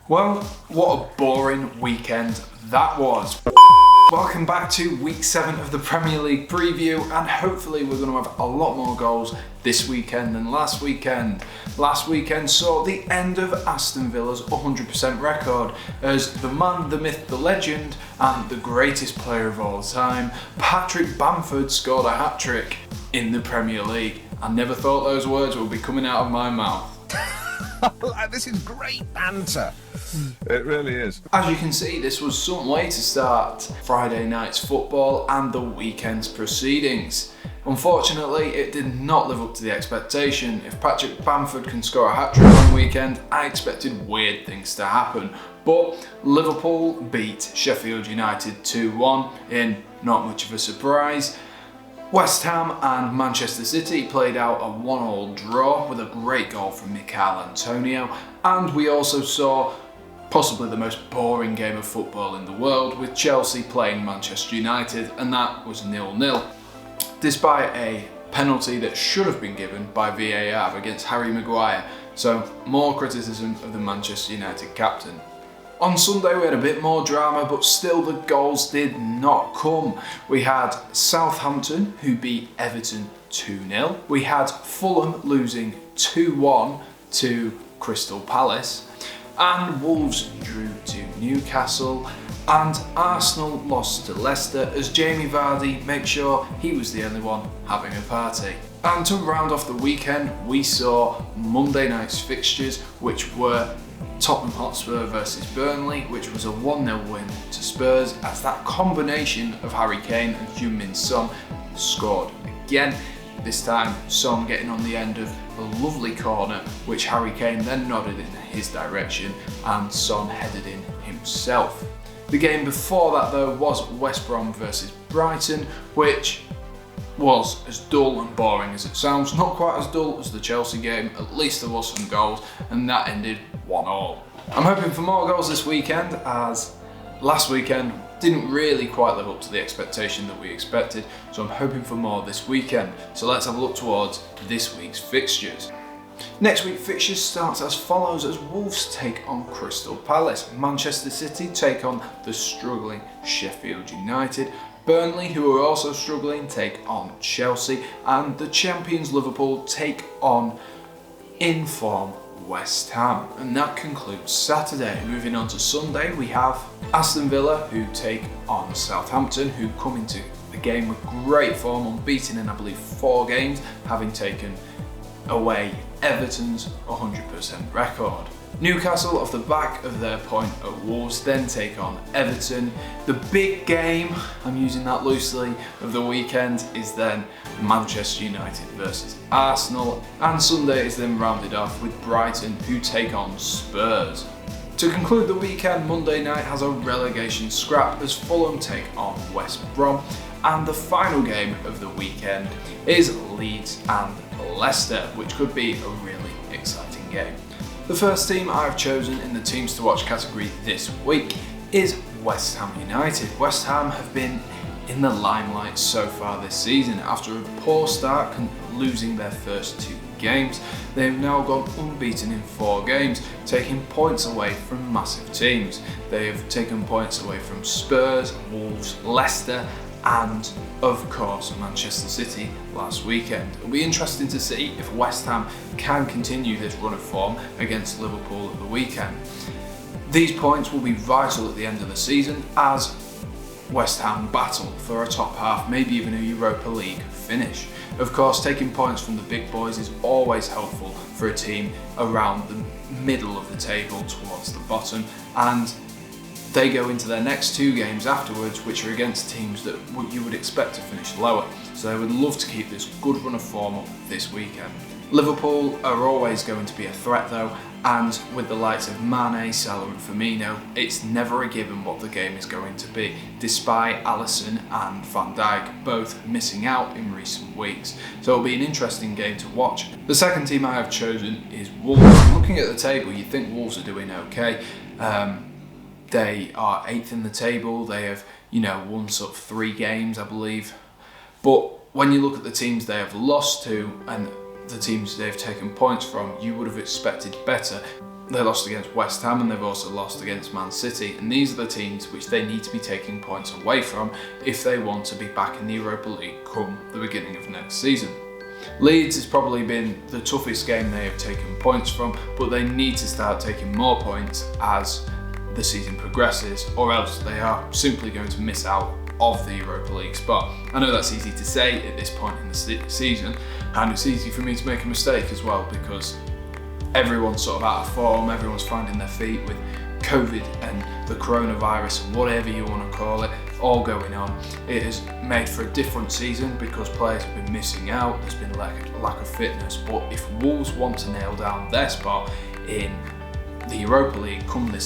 Well, what a boring weekend that was. Welcome back to week 7 of the Premier League preview, and hopefully we're going to have a lot more goals this weekend than last weekend. Last weekend saw the end of Aston Villa's 100% record as the man, the myth, the legend, and the greatest player of all time, Patrick Bamford, scored a hat-trick in the Premier League. I never thought those words would be coming out of my mouth. This is great banter. It really is. As you can see, this was some way to start Friday night's football and the weekend's proceedings. Unfortunately, it did not live up to the expectation. If Patrick Bamford can score a hat-trick on the weekend, I expected weird things to happen. But Liverpool beat Sheffield United 2-1 in not much of a surprise. West Ham and Manchester City played out a 1-1 draw with a great goal from Mikel Antonio, and we also saw possibly the most boring game of football in the world with Chelsea playing Manchester United, and that was 0-0. Despite a penalty that should have been given by VAR against Harry Maguire, so more criticism of the Manchester United captain. On Sunday we had a bit more drama, but still the goals did not come. We had Southampton who beat Everton 2-0. We had Fulham losing 2-1 to Crystal Palace. And Wolves drew to Newcastle. And Arsenal lost to Leicester as Jamie Vardy made sure he was the only one having a party. And to round off the weekend, we saw Monday night's fixtures, which were Tottenham Hotspur versus Burnley, which was a 1-0 win to Spurs as that combination of Harry Kane and Heung-min Son scored again. This time Son getting on the end of a lovely corner which Harry Kane then nodded in his direction and Son headed in himself. The game before that though was West Brom versus Brighton, which was as dull and boring as it sounds. Not quite as dull as the Chelsea game, at least there was some goals, and that ended 1-1. I'm hoping for more goals this weekend, as last weekend didn't really quite live up to the expectation that we expected, so I'm hoping for more this weekend. So let's have a look towards this week's fixtures. Next week's fixtures starts as follows as Wolves take on Crystal Palace, Manchester City take on the struggling Sheffield United, Burnley, who are also struggling, take on Chelsea, and the champions Liverpool take on in-form West Ham. And that concludes Saturday. Moving on to Sunday, we have Aston Villa, who take on Southampton, who come into the game with great form, unbeaten in I believe 4 games, having taken away Everton's 100% record. Newcastle, off the back of their point at Wolves, then take on Everton. The big game, I'm using that loosely, of the weekend is then Manchester United versus Arsenal, and Sunday is then rounded off with Brighton, who take on Spurs. To conclude the weekend, Monday night has a relegation scrap as Fulham take on West Brom, and the final game of the weekend is Leeds and Leicester, which could be a really exciting game. The first team I've chosen in the teams to watch category this week is West Ham United. West Ham have been in the limelight so far this season. After a poor start, losing their first 2 games, they've now gone unbeaten in 4 games, taking points away from massive teams. They have taken points away from Spurs, Wolves, Leicester, and of course Manchester City last weekend. It'll be interesting to see if West Ham can continue this run of form against Liverpool at the weekend. These points will be vital at the end of the season as West Ham battle for a top half, maybe even a Europa League finish. Of course, taking points from the big boys is always helpful for a team around the middle of the table towards the bottom, and they go into their next 2 games afterwards, which are against teams that you would expect to finish lower. So they would love to keep this good run of form up this weekend. Liverpool are always going to be a threat though, and with the likes of Mane, Salah and Firmino, it's never a given what the game is going to be, despite Alisson and Van Dijk both missing out in recent weeks. So it'll be an interesting game to watch. The second team I have chosen is Wolves. Looking at the table, you'd think Wolves are doing okay. They are 8th in the table. They have, won sort of 3 games, I believe. But when you look at the teams they have lost to and the teams they've taken points from, you would have expected better. They lost against West Ham and they've also lost against Man City, and these are the teams which they need to be taking points away from if they want to be back in the Europa League come the beginning of next season. Leeds has probably been the toughest game they have taken points from, but they need to start taking more points as the season progresses, or else they are simply going to miss out of the Europa League spot. I know that's easy to say at this point in the season, and it's easy for me to make a mistake as well, because everyone's sort of out of form, everyone's finding their feet with COVID and the coronavirus and whatever you want to call it, all going on. It has made for a different season because players have been missing out, there's been lack of fitness, but if Wolves want to nail down their spot in the Europa League come the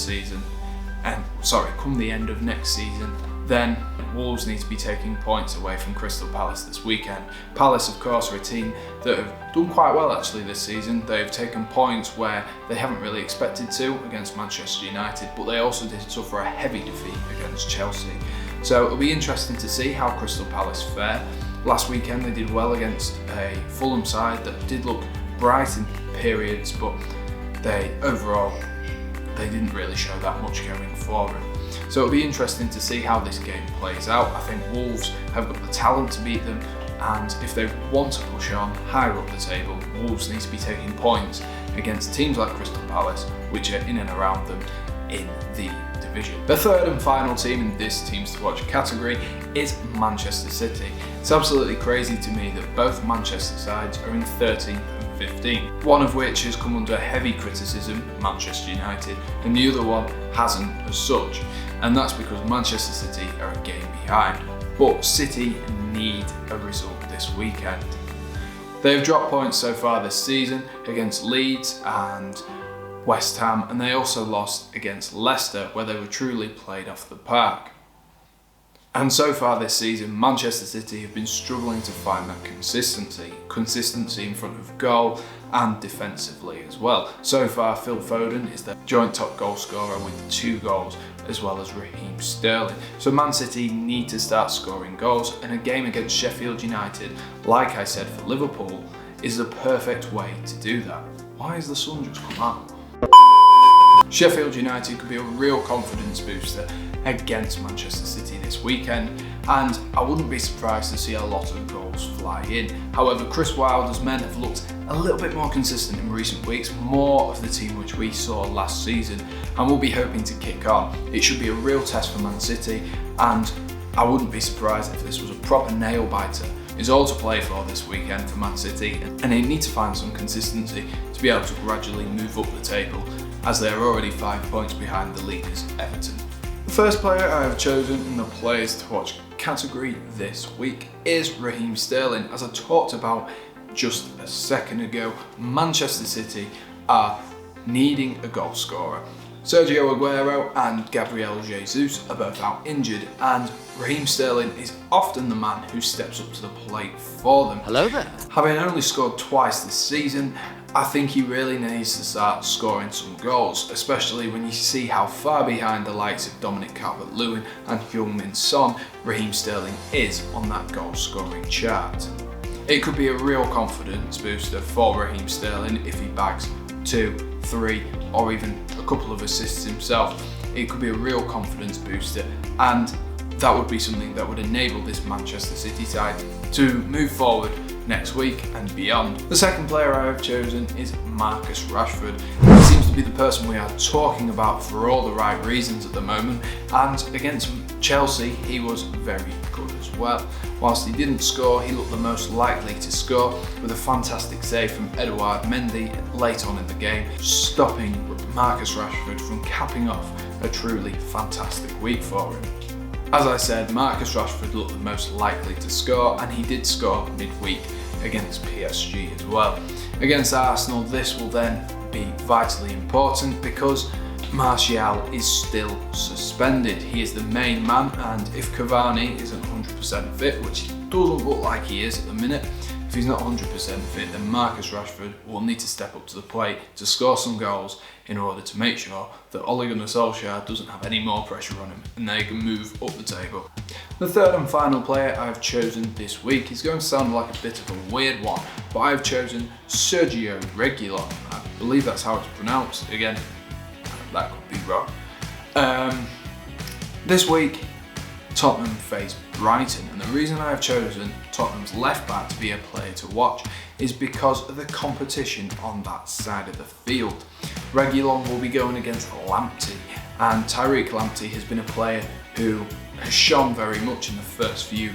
end of next season, then Wolves need to be taking points away from Crystal Palace this weekend. Palace, of course, are a team that have done quite well actually this season. They've taken points where they haven't really expected to against Manchester United, but they also did suffer a heavy defeat against Chelsea. So it'll be interesting to see how Crystal Palace fare. Last weekend they did well against a Fulham side that did look bright in periods, but they didn't really show that much going forward. So it'll be interesting to see how this game plays out. I think Wolves have got the talent to beat them, and if they want to push on higher up the table, Wolves need to be taking points against teams like Crystal Palace, which are in and around them in the division. The third and final team in this teams to watch category is Manchester City. It's absolutely crazy to me that both Manchester sides are in 13th and 15th, one of which has come under heavy criticism, Manchester United, and the other one hasn't as such. And that's because Manchester City are a game behind. But City need a result this weekend. They have dropped points so far this season against Leeds and West Ham, and they also lost against Leicester, where they were truly played off the park. And so far this season, Manchester City have been struggling to find that consistency in front of goal and defensively as well. So far, Phil Foden is their joint top goal scorer with 2 goals, as well as Raheem Sterling. So Man City need to start scoring goals, and a game against Sheffield United, like I said for Liverpool, is the perfect way to do that. Why has the sun just come out? Sheffield United could be a real confidence booster against Manchester City this weekend, and I wouldn't be surprised to see a lot of goals fly in. However, Chris Wilder's men have looked a little bit more consistent in recent weeks, more of the team which we saw last season, and we'll be hoping to kick on. It should be a real test for Man City, and I wouldn't be surprised if this was a proper nail biter. It's all to play for this weekend for Man City, and they need to find some consistency to be able to gradually move up the table, as they are already 5 points behind the leaders, Everton. The first player I have chosen in the players to watch category this week is Raheem Sterling. As I talked about just a second ago, Manchester City are needing a goal scorer. Sergio Aguero and Gabriel Jesus are both out injured, and Raheem Sterling is often the man who steps up to the plate for them. Hello there. Having only scored twice this season, I think he really needs to start scoring some goals, especially when you see how far behind the likes of Dominic Calvert-Lewin and Heung-min Son Raheem Sterling is on that goal scoring chart. It could be a real confidence booster for Raheem Sterling if he bags 2, 3 or even a couple of assists himself. It could be a real confidence booster, and that would be something that would enable this Manchester City side to move forward next week and beyond. The second player I have chosen is Marcus Rashford. He seems to be the person we are talking about for all the right reasons at the moment, and against Chelsea he was very good as well. Whilst he didn't score, he looked the most likely to score with a fantastic save from Edouard Mendy late on in the game, stopping Marcus Rashford from capping off a truly fantastic week for him. As I said, Marcus Rashford looked the most likely to score, and he did score midweek against PSG as well. Against Arsenal, this will then be vitally important because Martial is still suspended. He is the main man, and if Cavani isn't 100% fit, which he doesn't look like he is at the minute, if he's not 100% fit, then Marcus Rashford will need to step up to the plate to score some goals in order to make sure that Ole Gunnar Solskjaer doesn't have any more pressure on him and they can move up the table. The third and final player I've chosen this week is going to sound like a bit of a weird one, but I've chosen Sergio Reguilon. believe that's how it's pronounced. Again, that could be wrong. This week, Tottenham face Brighton, and the reason I've chosen Tottenham's left back to be a player to watch is because of the competition on that side of the field. Reguilón will be going against Lamptey, and Tariq Lamptey has been a player who has shone very much in the first few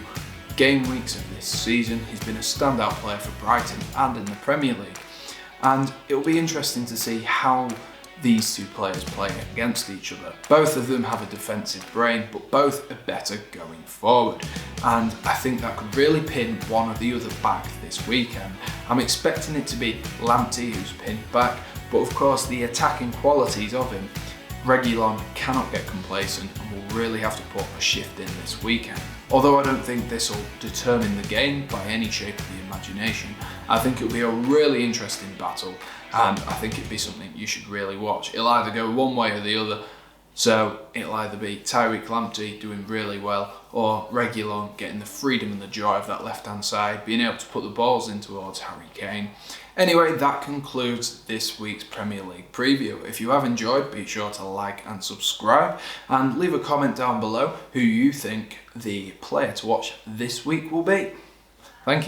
game weeks of this season. He's been a standout player for Brighton and in the Premier League, and it'll be interesting to see how these two players play against each other. Both of them have a defensive brain, but both are better going forward, and I think that could really pin one or the other back this weekend. I'm expecting it to be Lamptey who's pinned back, but of course the attacking qualities of him, Reguilón cannot get complacent and will really have to put a shift in this weekend. Although I don't think this will determine the game by any shape of the imagination, I think it'll be a really interesting battle, and I think it'd be something you should really watch. It'll either go one way or the other, so it'll either be Tariq Lamptey doing really well, or Reguilón getting the freedom and the joy of that left-hand side, being able to put the balls in towards Harry Kane. Anyway, that concludes this week's Premier League preview. If you have enjoyed, be sure to like and subscribe, and leave a comment down below who you think the player to watch this week will be. Thank you.